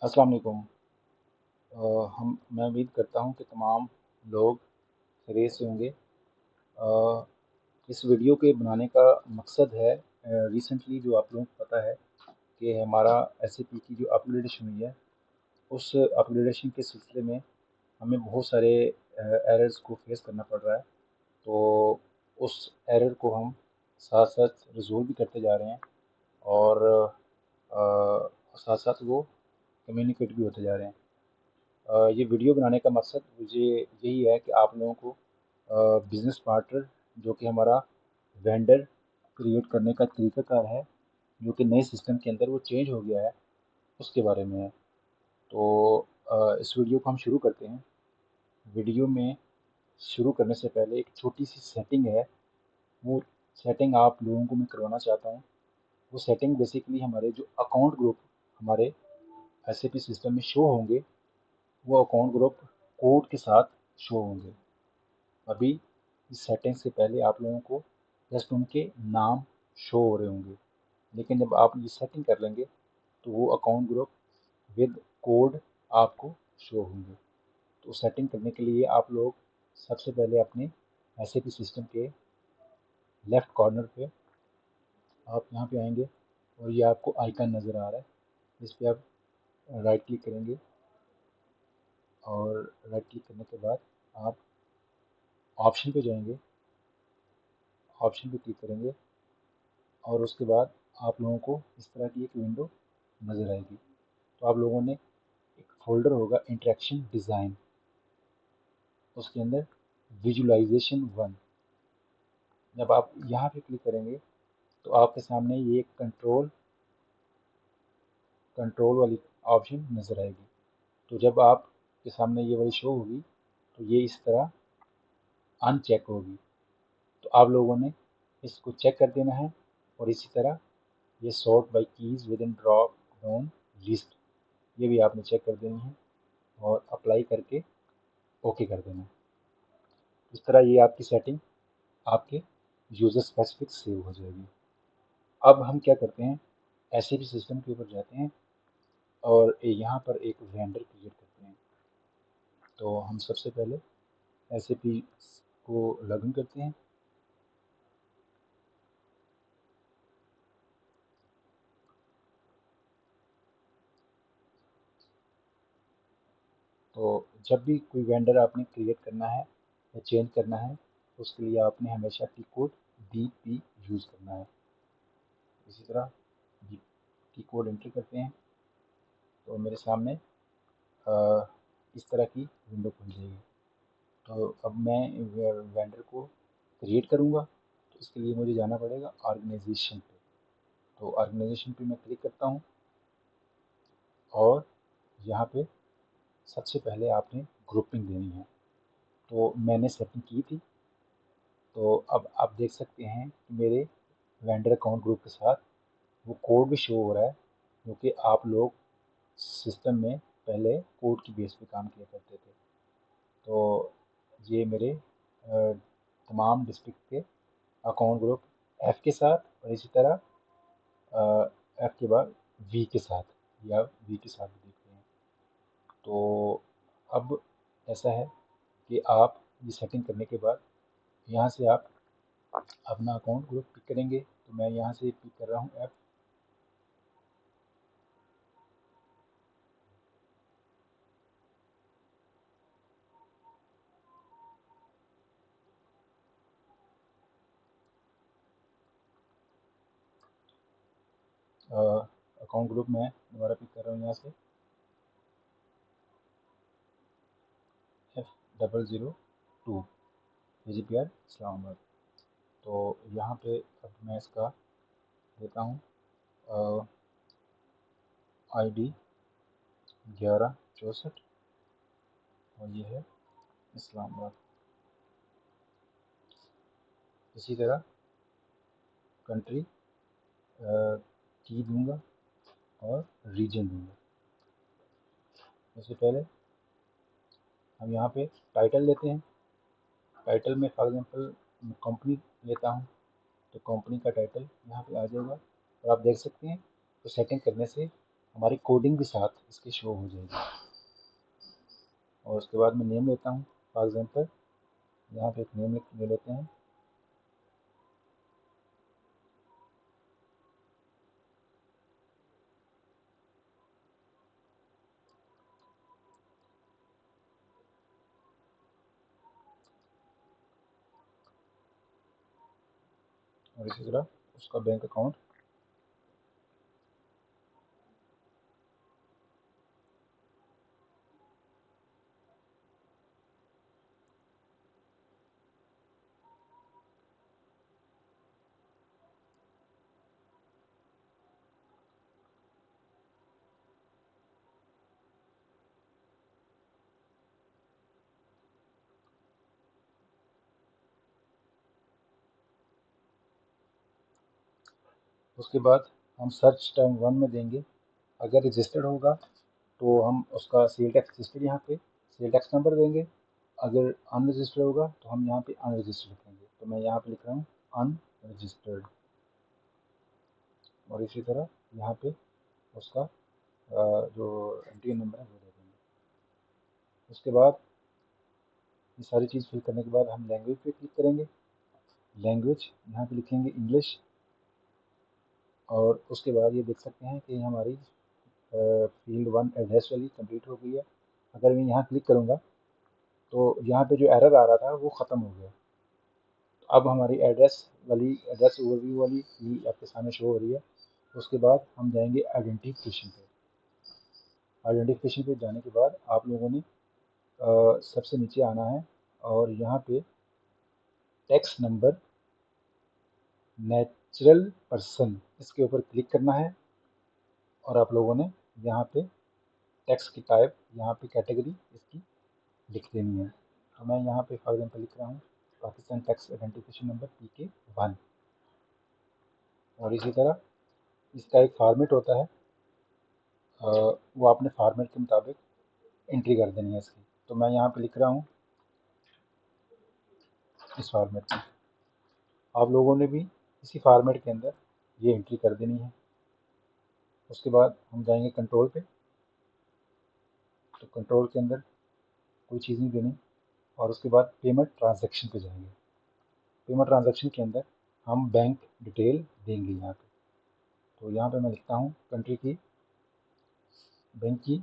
अस्सलाम वालेकुम। मैं उम्मीद करता हूँ कि तमाम लोग खैरियत से होंगे। इस वीडियो के बनाने का मकसद है, रिसेंटली जो आप लोगों को पता है कि हमारा एसएपी की जो अपग्रेडेशन हुई है, उस अपग्रेडेशन के सिलसिले में हमें बहुत सारे एरर्स को फेस करना पड़ रहा है। तो उस एरर को हम साथ साथ रिजोल्व भी करते जा रहे हैं और साथ साथ वो कम्युनिकेट भी होते जा रहे हैं। ये वीडियो बनाने का मकसद मुझे यही है कि आप लोगों को बिजनेस पार्टनर जो कि हमारा वेंडर क्रिएट करने का तरीकाकार है, जो कि नए सिस्टम के अंदर वो चेंज हो गया है, उसके बारे में है। तो इस वीडियो को हम शुरू करते हैं। वीडियो में शुरू करने से पहले एक छोटी सी सेटिंग है, वो सेटिंग आप लोगों को मैं करवाना चाहता हूँ। वो सेटिंग बेसिकली हमारे जो अकाउंट ग्रुप हमारे एसएपी सिस्टम में शो होंगे, वो अकाउंट ग्रुप कोड के साथ शो होंगे। अभी इस सेटिंग से पहले आप लोगों को जस्ट उनके नाम शो हो रहे होंगे, लेकिन जब आप ये सेटिंग कर लेंगे तो वो अकाउंट ग्रुप विद कोड आपको शो होंगे। तो सेटिंग करने के लिए आप लोग सबसे पहले अपने एसएपी सिस्टम के लेफ्ट कॉर्नर पे आप यहाँ पे आएंगे और ये आपको आइकन नज़र आ रहा है, इस पर आप राइट क्लिक करेंगे और राइट क्लिक करने के बाद आप ऑप्शन पे जाएंगे, ऑप्शन पे क्लिक करेंगे और उसके बाद आप लोगों को इस तरह की एक विंडो नज़र आएगी। तो आप लोगों ने एक फोल्डर होगा इंटरेक्शन डिज़ाइन, उसके अंदर विजुअलाइजेशन 1, जब आप यहाँ पे क्लिक करेंगे तो आपके सामने ये कंट्रोल कंट्रोल वाली ऑप्शन नज़र आएगी। तो जब आपके सामने ये वाली शो होगी तो ये इस तरह अनचेक होगी। तो आप लोगों ने इसको चेक कर देना है और इसी तरह ये sort by keys with in drop down list, ये भी आपने चेक कर देनी है और अप्लाई करके ओके कर देना है। इस तरह ये आपकी सेटिंग आपके यूज़र स्पेसिफिक सेव हो जाएगी। अब हम क्या करते हैं, ऐसे भी सिस्टम के ऊपर जाते हैं और यहाँ पर एक वेंडर क्रिएट करते हैं। तो हम सबसे पहले एसएपी को लॉगिन करते हैं। तो जब भी कोई वेंडर आपने क्रिएट करना है या चेंज करना है, उसके लिए आपने हमेशा टी कोड DP यूज़ करना है। इसी तरह टी कोड एंटर करते हैं तो मेरे सामने इस तरह की विंडो खुल जाएगी। तो अब मैं वेंडर को क्रिएट करूँगा, तो इसके लिए मुझे जाना पड़ेगा ऑर्गेनाइजेशन पे। तो ऑर्गेनाइजेशन पे मैं क्लिक करता हूँ और यहाँ पे सबसे पहले आपने ग्रुपिंग देनी है। तो मैंने सेटिंग की थी, तो अब आप देख सकते हैं कि मेरे वेंडर अकाउंट ग्रुप के साथ वो कोड भी शो हो रहा है, क्योंकि आप लोग सिस्टम में पहले कोड की बेस पे काम किया करते थे। तो ये मेरे तमाम डिस्ट्रिक्ट के अकाउंट ग्रुप एफ़ के साथ और इसी तरह एफ़ के बाद वी के साथ या वी के साथ भी देखते हैं। तो अब ऐसा है कि आप ये सेटिंग करने के बाद यहाँ से आप अपना अकाउंट ग्रुप पिक करेंगे। तो मैं यहाँ से पिक कर रहा हूँ एफ़। अकाउंट ग्रुप मैं दोबारा पिक कर रहा हूँ यहाँ से F002 KGPR इस्लामाबाद। तो यहाँ पे अब मैं इसका देता हूँ ID 1164 और ये है इस्लामाबाद। इसी तरह कंट्री की दूंगा और रीजन दूंगा। उससे पहले हम यहाँ पे टाइटल लेते हैं। टाइटल में फॉर एग्जांपल कंपनी लेता हूँ, तो कंपनी का टाइटल यहाँ पे आ जाएगा और आप देख सकते हैं तो सेटिंग करने से हमारी कोडिंग के साथ इसके शो हो जाएगी। और उसके बाद मैं नेम लेता हूँ, फॉर एग्जांपल यहाँ पे एक नेम ले लेते हैं। और इसी तरह उसका बैंक अकाउंट। उसके बाद हम सर्च टर्म 1 में देंगे। अगर रजिस्टर्ड होगा तो हम उसका सेल टैक्स रजिस्टर्ड यहाँ पे सेल टैक्स नंबर देंगे। अगर अनरजिस्टर्ड होगा तो हम यहाँ पे अनरजिस्टर्ड लिखेंगे। तो मैं यहाँ पे लिख रहा हूँ अनरजिस्टर्ड। और इसी तरह यहाँ पे उसका जो एंट्री नंबर है वो दे देंगे। उसके बाद ये सारी चीज़ फिल करने के बाद हम लैंग्वेज पे क्लिक करेंगे। लैंग्वेज यहाँ पे लिखेंगे इंग्लिश। और उसके बाद ये देख सकते हैं कि हमारी फील्ड 1 एड्रेस वाली कंप्लीट हो गई है। अगर मैं यहाँ क्लिक करूँगा तो यहाँ पे जो एरर आ रहा था वो ख़त्म हो गया। तो अब हमारी एड्रेस ओवरव्यू वाली फील्ड आपके सामने शो हो रही है। उसके बाद हम जाएंगे आइडेंटिफिकेशन पे। आइडेंटिफिकेशन पे जाने के बाद आप लोगों ने सबसे नीचे आना है और यहाँ पे टैक्स नंबर नेचुरल पर्सन इसके ऊपर क्लिक करना है। और आप लोगों ने यहाँ पे टैक्स की टाइप यहाँ पे कैटेगरी इसकी लिख देनी है। तो मैं यहाँ पे फॉर एग्जाम्पल लिख रहा हूँ Pakistan tax identification number PK1। और इसी तरह इसका एक फॉर्मेट होता है, वो आपने फॉर्मेट के मुताबिक एंट्री कर देनी है इसकी। तो मैं यहाँ पे लिख रहा हूँ इस फॉर्मेट में। आप लोगों ने भी इसी फॉर्मेट के अंदर ये एंट्री कर देनी है। उसके बाद हम जाएंगे कंट्रोल पे। तो कंट्रोल के अंदर कोई चीज़ नहीं देनी। और उसके बाद पेमेंट ट्रांजैक्शन पे जाएंगे। पेमेंट ट्रांजैक्शन के अंदर हम बैंक डिटेल देंगे यहाँ पे। तो यहाँ पे मैं लिखता हूँ कंट्री की, बैंक की,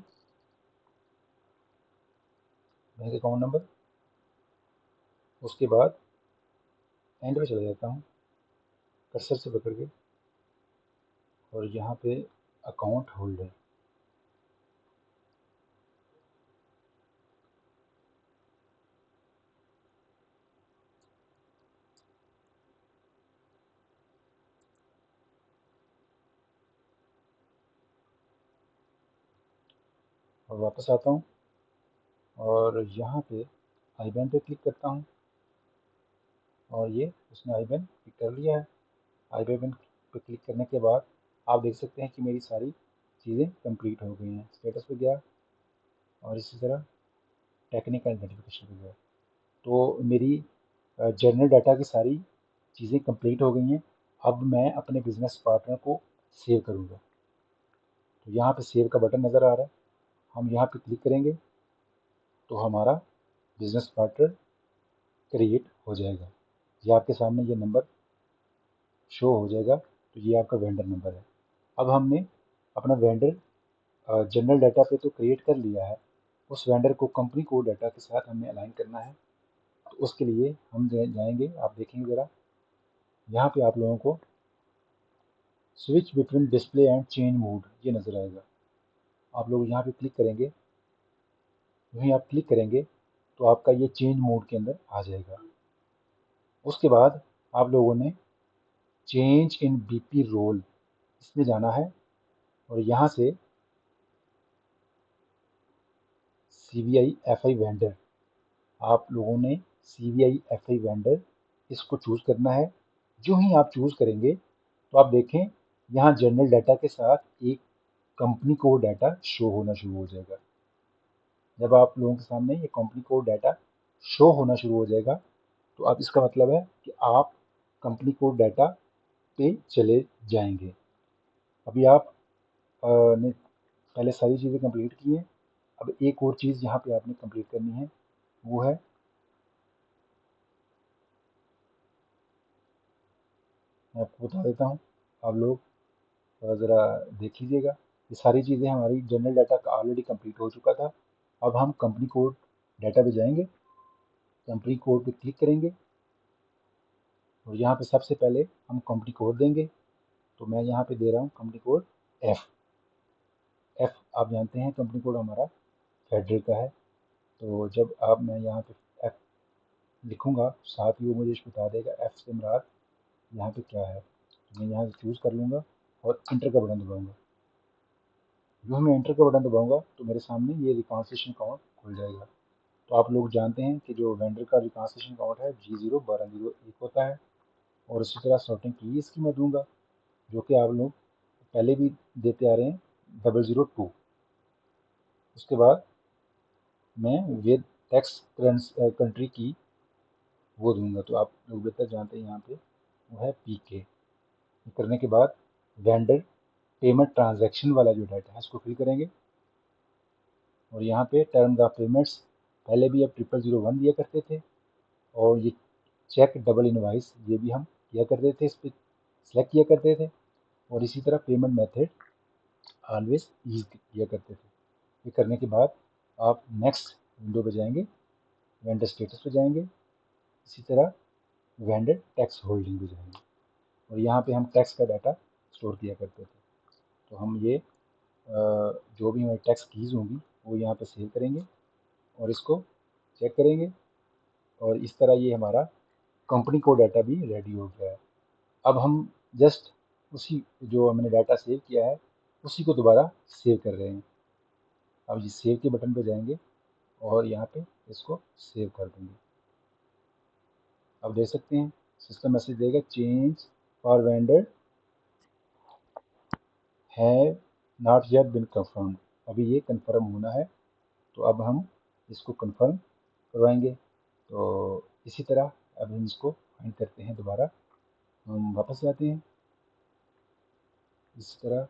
बैंक अकाउंट नंबर। उसके बाद एंड पे चला जाता हूँ कर्सर से पकड़ के और यहाँ पे अकाउंट होल्डर। और वापस आता हूँ और यहाँ पे आईबैन पे क्लिक करता हूँ और ये उसने आईबैन क्लिक कर लिया है। आईबैन पे क्लिक करने के बाद आप देख सकते हैं कि मेरी सारी चीज़ें कंप्लीट हो गई हैं। स्टेटस पे गया और इसी तरह टेक्निकल आइडेंटिफिकेशन पे गया। तो मेरी जनरल डाटा की सारी चीज़ें कंप्लीट हो गई हैं। अब मैं अपने बिजनेस पार्टनर को सेव करूँगा। तो यहाँ पे सेव का बटन नज़र आ रहा है, हम यहाँ पे क्लिक करेंगे तो हमारा बिजनेस पार्टनर क्रिएट हो जाएगा। ये आपके सामने ये नंबर शो हो जाएगा। तो ये आपका वेंडर नंबर है। अब हमने अपना वेंडर जनरल डाटा पे तो क्रिएट कर लिया है, उस वेंडर को कंपनी कोड डाटा के साथ हमने अलाइन करना है। तो उसके लिए हम जाएंगे, आप देखेंगे ज़रा यहाँ पे आप लोगों को switch between display and change mode ये नज़र आएगा। आप लोग यहाँ पे क्लिक करेंगे, वहीं आप क्लिक करेंगे तो आपका ये चेंज मोड के अंदर आ जाएगा। उसके बाद आप लोगों ने चेंज इन BP रोल इसमें जाना है और यहाँ से CVI FI वेंडर, आप लोगों ने CVI FI वेंडर इसको चूज़ करना है। जो ही आप चूज़ करेंगे तो आप देखें यहाँ जनरल डाटा के साथ एक कंपनी कोड डाटा शो होना शुरू हो जाएगा। जब आप लोगों के सामने ये कंपनी कोड डाटा शो होना शुरू हो जाएगा तो अब इसका मतलब है कि आप कंपनी कोड डाटा पे चले जाएंगे। अभी आप ने पहले सारी चीज़ें कंप्लीट की हैं। अब एक और चीज़ यहाँ पे आपने कंप्लीट करनी है, वो है मैं आपको बता देता हूँ, आप लोग ज़रा देख लीजिएगा। ये सारी चीज़ें हमारी जनरल डाटा का ऑलरेडी कंप्लीट हो चुका था। अब हम कंपनी कोड डाटा पे जाएंगे, कंपनी कोड पे क्लिक करेंगे और यहाँ पे सबसे पहले हम कंपनी कोड देंगे। तो मैं यहाँ पे दे रहा हूँ कंपनी कोड एफ। आप जानते हैं कंपनी कोड हमारा फेडरल का है। तो जब आप मैं यहाँ पे एफ लिखूँगा, साथ ही वो मुझे बता देगा एफ से मुराद यहाँ पे क्या है। तो मैं यहाँ से चूज़ कर लूँगा और इंटर का बटन दबाऊँगा। जो मैं एंटर का बटन दबाऊँगा तो मेरे सामने ये रिकॉन्सिलेशन काउंट खुल जाएगा। तो आप लोग जानते हैं कि जो वेंडर का रिकॉन्सिलेशन काउंट है G01201 होता है। और इसी तरह सॉर्टिंग की इसकी मैं दूंगा, जो कि आप लोग पहले भी देते आ रहे हैं 002। उसके बाद मैं विद टैक्स कंट्री की वो दूंगा। तो आप लोग बेहतर जानते हैं यहाँ पे वो है PK। करने के बाद वेंडर पेमेंट ट्रांजैक्शन वाला जो डाटा है उसको फिल करेंगे। और यहाँ पे टर्म्स ऑफ पेमेंट्स पहले भी अब 0001 दिया करते थे, और ये चेक डबल इनवाइस ये भी हम किया करते थे, इस पर सिलेक्ट किया करते थे। और इसी तरह पेमेंट मेथड ऑलवेज यूज किया करते थे। ये करने के बाद आप नेक्स्ट विंडो पे जाएंगे, वेंडर स्टेटस पे जाएंगे, इसी तरह वेंडर टैक्स होल्डिंग पे जाएंगे और यहाँ पे हम टैक्स का डाटा स्टोर किया करते थे। तो हम ये जो भी हमारी टैक्स कीज होंगी वो यहाँ पे सेव करेंगे और इसको चेक करेंगे। और इस तरह ये हमारा कंपनी को डाटा भी रेडी हो गया है। अब हम जस्ट उसी जो हमने डाटा सेव किया है उसी को दोबारा सेव कर रहे हैं। अब ये सेव के बटन पे जाएंगे और यहाँ पे इसको सेव कर देंगे। अब देख सकते हैं सिस्टम मैसेज देगा change for vendor have not yet been confirm. अभी ये कंफर्म होना है, तो अब हम इसको कंफर्म करवाएंगे। तो इसी तरह अब हम इसको फाइंड करते हैं दोबारा। हम वापस जाते हैं, इस तरह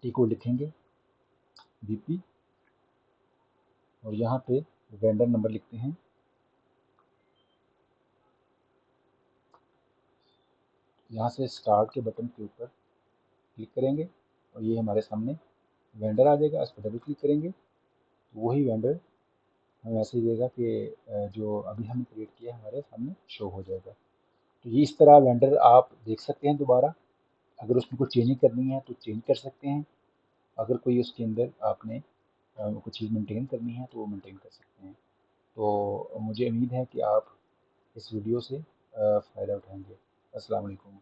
टी को लिखेंगे BP और यहाँ पे वेंडर नंबर लिखते हैं। यहाँ से स्टार्ट के बटन के ऊपर क्लिक करेंगे और ये हमारे सामने वेंडर आ जाएगा। इस पर डबल क्लिक करेंगे तो वही वेंडर हमें मैसेज देगा कि जो अभी हमने क्रिएट किया है हमारे सामने शो हो जाएगा। तो ये इस तरह वेंडर आप देख सकते हैं दोबारा। अगर उसमें कोई चेंजिंग करनी है तो चेंज कर सकते हैं। अगर कोई उसके अंदर आपने कुछ चीज़ मेंटेन करनी है तो वो मेंटेन कर सकते हैं। तो मुझे उम्मीद है कि आप इस वीडियो से फ़ायदा उठाएंगे। अस्सलाम वालेकुम।